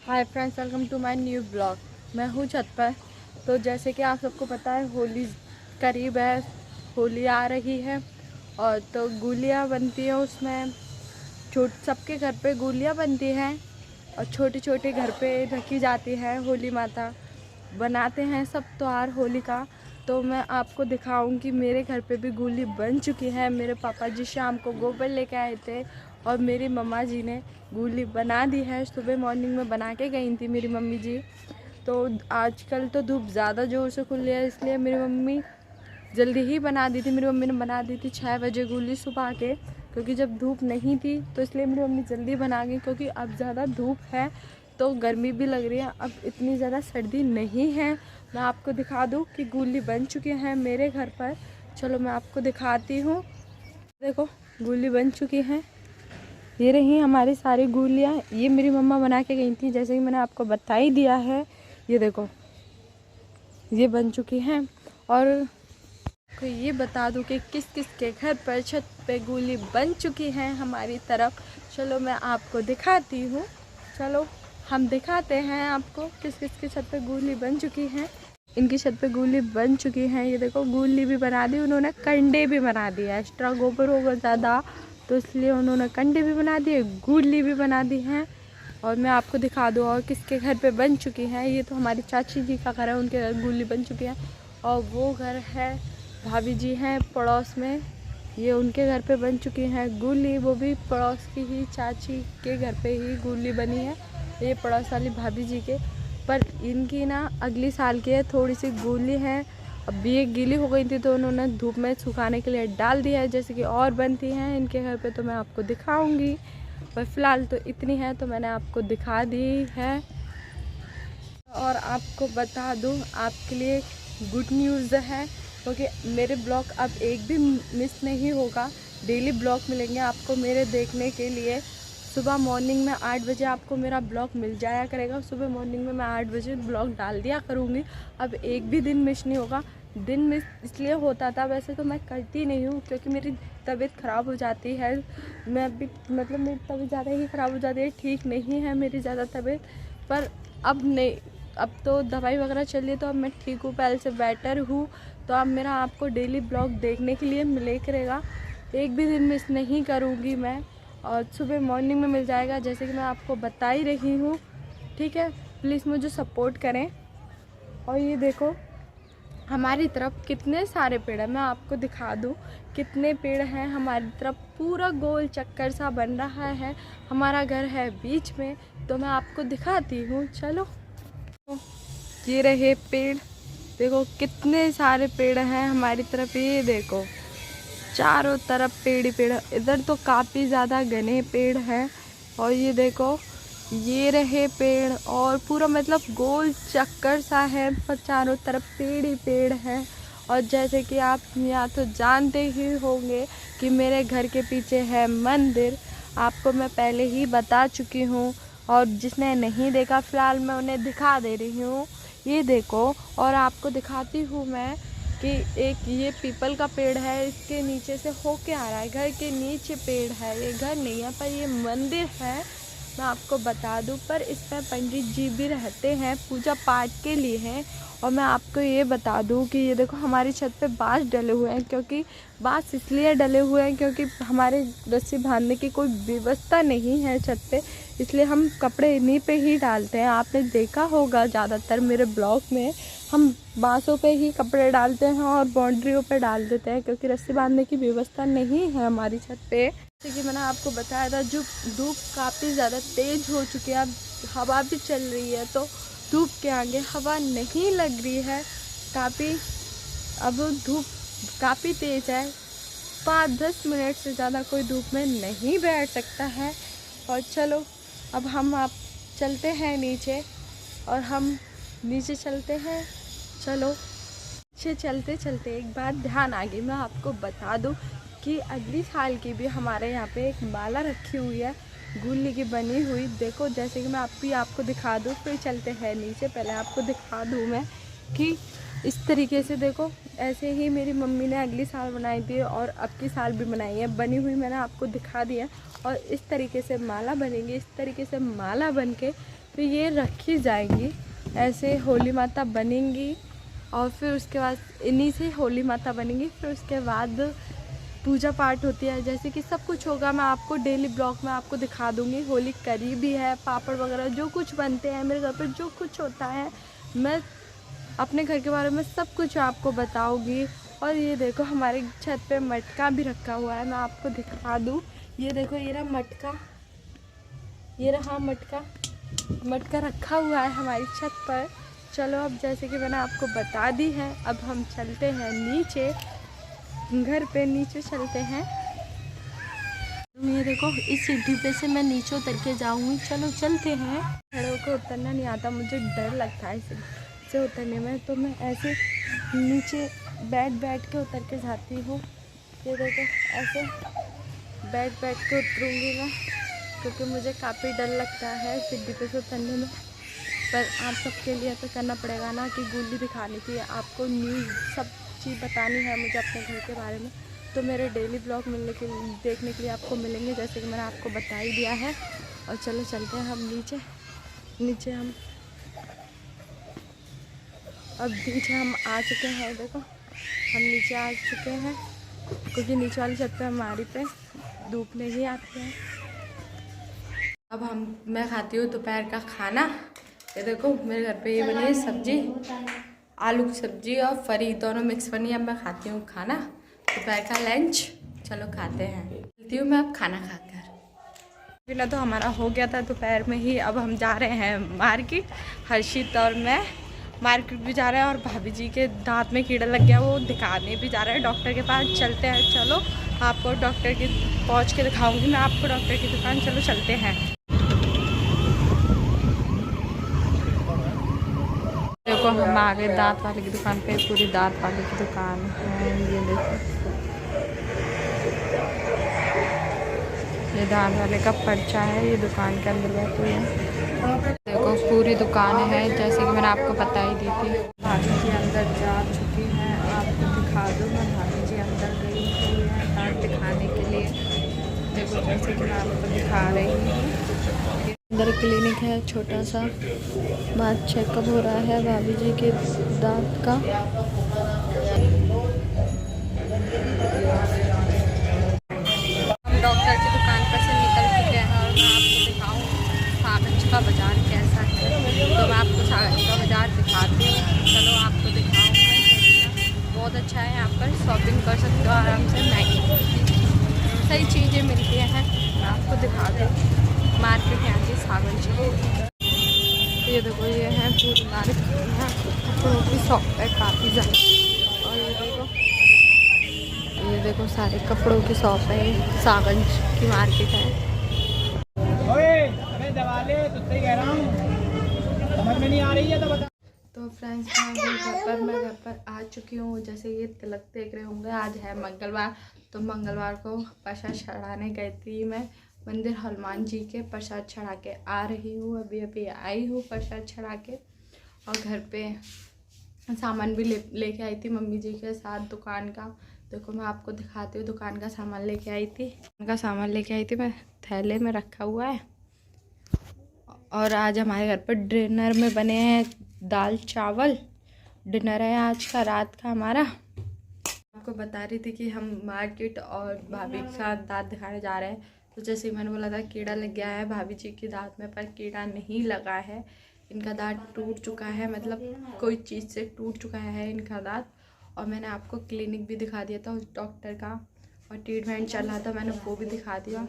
Hi friends, welcome to my new blog. मैं हूँ छत पर। तो जैसे कि आप सबको पता है, होली करीब है, होली आ रही है और तो गुलियाँ बनती हैं उसमें। सबके घर पे गुलियाँ बनती हैं और छोटे छोटे घर पे रखी जाती है। होली माता बनाते हैं सब त्योहार होली का। तो मैं आपको दिखाऊंगी मेरे घर पे भी गुली बन चुकी है। मेरे पापा जी शाम को गोबर लेके आए थे और मेरी मम्मा जी ने गुली बना दी है। सुबह मॉर्निंग में बना के गई थी मेरी मम्मी जी। तो आजकल तो धूप ज़्यादा ज़ोर से खुल रही है, इसलिए मेरी मम्मी जल्दी ही बना दी थी। मेरी मम्मी ने बना दी थी 6 बजे गुली सुबह के, क्योंकि जब धूप नहीं थी तो इसलिए मेरी मम्मी जल्दी बना गई। क्योंकि अब ज़्यादा धूप है तो गर्मी भी लग रही है, अब इतनी ज़्यादा सर्दी नहीं है। मैं आपको दिखा दूँ कि गुली बन चुकी है मेरे घर पर। चलो मैं आपको दिखाती हूँ। देखो, गुली बन चुकी है। ये रही हमारी सारी गुलियाँ। ये मेरी मम्मा बना के गई थी, जैसे कि मैंने आपको बता ही दिया है। ये देखो, ये बन चुकी हैं। और को ये बता दूं कि किस किस के घर पर छत पे गुली बन चुकी है हमारी तरफ। चलो मैं आपको दिखाती हूँ। चलो हम दिखाते हैं आपको किस किस की छत पे गुली बन चुकी है। इनकी छत पे गुली बन चुकी है। ये देखो, गुली भी बना दी उन्होंने, कंडे भी बना दिया। एक्स्ट्रा गोबर होगा ज़्यादा तो इसलिए उन्होंने कंडे भी बना दिए, गुली भी बना दी हैं। और मैं आपको दिखा दूँ और किसके घर पे बन चुकी है। ये तो हमारी चाची जी का घर है, उनके घर गुली बन चुकी है। और वो घर है, भाभी जी हैं पड़ोस में, ये उनके घर पे बन चुकी हैं गुली। वो भी पड़ोस की ही चाची के घर पे ही गुली बनी है, ये पड़ोस वाली भाभी जी के। पर इनकी ना अगली साल की है, थोड़ी सी गुली है। अब ये गीली हो गई थी तो उन्होंने धूप में सुखाने के लिए डाल दिया है, जैसे कि और बनती हैं इनके घर पे तो मैं आपको दिखाऊंगी। पर फिलहाल तो इतनी है तो मैंने आपको दिखा दी है। और आपको बता दूं, आपके लिए गुड न्यूज़ है, क्योंकि मेरे ब्लॉग अब एक भी मिस नहीं होगा। डेली ब्लॉग मिलेंगे आपको मेरे देखने के लिए। सुबह मॉर्निंग में 8 बजे आपको मेरा ब्लॉग मिल जाया करेगा। सुबह मॉर्निंग में मैं 8 बजे ब्लॉग डाल दिया करूँगी। अब एक भी दिन मिस नहीं होगा। दिन मिस इसलिए होता था, वैसे तो मैं करती नहीं हूँ क्योंकि मेरी तबीयत ख़राब हो जाती है। मैं भी मतलब मेरी तबीयत ज़्यादा ही ख़राब हो जाती है, ठीक नहीं है मेरी ज़्यादा तबीयत। पर अब नहीं, अब तो दवाई वगैरह चल रही है तो अब मैं ठीक हूँ, पहले से बेटर हूँ। तो अब मेरा आपको डेली ब्लॉग देखने के लिए मिले करेगा। एक भी दिन मिस नहीं करूँगी मैं, और सुबह मॉर्निंग में मिल जाएगा, जैसे कि मैं आपको बता ही रही हूँ। ठीक है, प्लीज़ मुझे सपोर्ट करें। और ये देखो, हमारी तरफ कितने सारे पेड़ हैं, मैं आपको दिखा दूँ कितने पेड़ हैं हमारी तरफ। पूरा गोल चक्कर सा बन रहा है, हमारा घर है बीच में, तो मैं आपको दिखाती हूँ। चलो, ये रहे पेड़। देखो कितने सारे पेड़ हैं हमारी तरफ। ये देखो, चारों तरफ पेड़ ही पेड़। इधर तो काफ़ी ज़्यादा घने पेड़ हैं। और ये देखो, ये रहे पेड़, और पूरा मतलब गोल चक्कर सा है, पर चारों तरफ पेड़ ही पेड़ हैं। और जैसे कि आप यहाँ तो जानते ही होंगे कि मेरे घर के पीछे है मंदिर। आपको मैं पहले ही बता चुकी हूँ, और जिसने नहीं देखा फ़िलहाल मैं उन्हें दिखा दे रही हूँ। ये देखो, और आपको दिखाती हूँ मैं कि एक ये पीपल का पेड़ है, इसके नीचे से होके आ रहा है। घर के नीचे पेड़ है, ये घर नहीं है पर ये मंदिर है, मैं आपको बता दूं। पर इसमें पंडित जी भी रहते हैं, पूजा पाठ के लिए हैं। और मैं आपको ये बता दूं कि ये देखो, हमारी छत पे बाँस डले हुए हैं। क्योंकि बाँस इसलिए डले हुए हैं क्योंकि हमारे रस्सी बांधने की कोई व्यवस्था नहीं है छत पे, इसलिए हम कपड़े इन्हीं पे ही डालते हैं। आपने देखा होगा ज़्यादातर मेरे ब्लॉग में हम बाँसों पे ही कपड़े डालते हैं और बाउंड्रियों पे डाल देते हैं, क्योंकि रस्सी बांधने की व्यवस्था नहीं है हमारी छत पे। जैसे कि मैंने आपको बताया था, जो धूप काफ़ी ज़्यादा तेज़ हो चुकी है, अब हवा भी चल रही है तो धूप के आगे हवा नहीं लग रही है काफ़ी। अब धूप काफ़ी तेज़ है, 5-10 मिनट से ज़्यादा कोई धूप में नहीं बैठ सकता है। और चलो, अब हम आप चलते हैं नीचे, और हम नीचे चलते हैं। चलो, नीचे चलते चलते एक बात ध्यान आ गई, मैं आपको बता दूं कि अगली साल की भी हमारे यहाँ पे एक माला रखी हुई है गुल्ली की बनी हुई। देखो, जैसे कि मैं आपको दिखा दूं, फिर चलते हैं नीचे। पहले आपको दिखा दूं मैं कि इस तरीके से देखो, ऐसे ही मेरी मम्मी ने अगली साल बनाई थी और अब की साल भी बनाई है, बनी हुई मैंने आपको दिखा दिया। और इस तरीके से माला बनेगी, इस तरीके से माला बन के फिर ये रखी जाएंगी, ऐसे होली माता बनेंगी और फिर उसके बाद इन्हीं से होली माता बनेंगी। फिर उसके बाद पूजा पाठ होती है, जैसे कि सब कुछ होगा। मैं आपको डेली ब्लॉग में आपको दिखा दूँगी। होली करीब ही है, पापड़ वगैरह जो कुछ बनते हैं मेरे घर पर, जो कुछ होता है मैं अपने घर के बारे में सब कुछ आपको बताऊँगी। और ये देखो हमारे छत पे मटका भी रखा हुआ है, मैं आपको दिखा दूँ। ये देखो ये रहा मटका, ये रहा मटका रखा हुआ है हमारी छत पर। चलो अब जैसे कि मैंने आपको बता दी है, अब हम चलते हैं नीचे, घर पे नीचे चलते हैं। ये देखो इस सीढ़ी पे से मैं नीचे उतर के जाऊंगी। चलो चलते हैं। खड़े को उतरना नहीं आता, मुझे डर लगता है इससे उतरने में, तो मैं ऐसे नीचे बैठ के उतर के जाती हूँ। ये देखो ऐसे बैठ के उतरूँगी मैं, क्योंकि मुझे काफ़ी डर लगता है सीढ़ी पे से उतरने में। पर आप सबके लिए तो करना पड़ेगा ना, कि गुल्ली दिखानी थी आपको, न्यूज़ सब चीज़ बतानी है मुझे अपने घर के बारे में। तो मेरे डेली ब्लॉग देखने के लिए आपको मिलेंगे, जैसे कि मैंने आपको बता ही दिया है। और चलो चलते हैं हम नीचे हम अब नीचे हम आ चुके हैं। देखो हम नीचे आ चुके हैं, क्योंकि नीचे वाली छत पे हमारी पे धूप नहीं आती है। अब मैं खाती हूँ दोपहर का खाना। ये देखो मेरे घर पे ये बनी है सब्जी, आलू की सब्जी और फरी दोनों मिक्स बनी है। अब मैं खाती हूँ खाना, दोपहर का लंच। चलो खाते हैं, मिलती हूँ मैं अब खाना खाकर। बिना तो हमारा हो गया था दोपहर में ही। अब हम जा रहे हैं मार्केट, हर्षित और मैं मार्केट भी जा रहे हैं। और भाभी जी के दांत में कीड़ा लग गया, वो दिखाने भी जा रहे हैं डॉक्टर के पास। चलते हैं, चलो आपको डॉक्टर की पहुँच के दिखाऊंगी मैं आपको डॉक्टर की दुकान। चलो चलते हैं। देखो हम आ गए दांत वाले की दुकान पे, पूरी दांत वाले की दुकान है। ये देखो ये दांत वाले का पर्चा है, ये दुकान के अंदर बैठी है। देखो पूरी दुकान है, जैसे कि मैंने आपको बता ही दी थी। भाभी जी अंदर जा चुकी हैं, आपको दिखा दूँ मैं। भाभी जी अंदर गई हुई है दांत दिखाने के लिए। देखो जैसे कि मैं आपको दिखा रही हूँ, अंदर क्लिनिक है छोटा सा, बात चेकअप हो रहा है भाभी जी के दांत का। हम डॉक्टर की दुकान पर से निकल चुके हैं और मैं आपको दिखाऊं सागंज का बाज़ार कैसा है। तो मैं आपको सागंज का बाज़ार दिखाती हूँ। चलो आपको दिखाऊँ, बहुत अच्छा है। यहाँ पर शॉपिंग कर सकते हो आराम से, महंगी सही चीज़ें मिलती हैं। मैं आपको दिखा दूँ मार्केट यहाँ की सागंज की। ये देखो ये है पूरी मार्केट, यहाँ कपड़ों की शॉप है काफ़ी ज़्यादा। और ये देखो सारे कपड़ों की शॉप है, सागंज की मार्केट है। अबे दबा ले, तुझसे ही कह रहा हूँ, समझ में नहीं आ रही है तो बता। तो फ्रेंड्स मैं घर पर आ चुकी हूँ। जैसे ये तिलक देख रहे होंगे, आज है मंगलवार, तो मंगलवार को प्रसाद चढ़ाने गई थी मैं मंदिर हनुमान जी के। प्रसाद चढ़ा के आ रही हूँ, अभी आई हूँ प्रसाद चढ़ा के। और घर पे सामान भी लेके आई थी मम्मी जी के साथ दुकान का। देखो मैं आपको दिखाती हूँ, दुकान का सामान लेके आई थी। उनका सामान लेके आई थी मैं, थैले में रखा हुआ है। और आज हमारे घर पर डिनर में बने हैं दाल चावल, डिनर है आज का रात का हमारा। आपको बता रही थी कि हम मार्केट और भाभी के साथ दांत दिखाने जा रहे हैं। तो जैसे मैंने बोला था कीड़ा लग गया है भाभी जी के दांत में, पर कीड़ा नहीं लगा है। इनका दांत टूट चुका है, मतलब कोई चीज़ से टूट चुका है इनका दांत। और मैंने आपको क्लिनिक भी दिखा दिया था उस डॉक्टर का, और ट्रीटमेंट चल रहा था, मैंने वो भी दिखा दिया।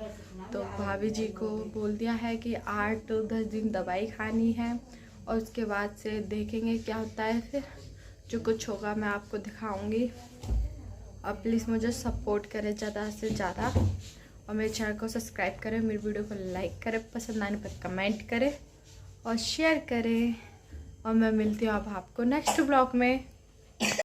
तो भाभी जी को बोल दिया है कि 8-10 दिन दवाई खानी है, और उसके बाद से देखेंगे क्या होता है। फिर जो कुछ होगा मैं आपको दिखाऊंगी। और प्लीज़ मुझे सपोर्ट करें ज़्यादा से ज़्यादा, और मेरे चैनल को सब्सक्राइब करें, मेरी वीडियो को लाइक करें, पसंद आने पर कमेंट करें और शेयर करें। और मैं मिलती हूँ अब आपको नेक्स्ट ब्लॉग में।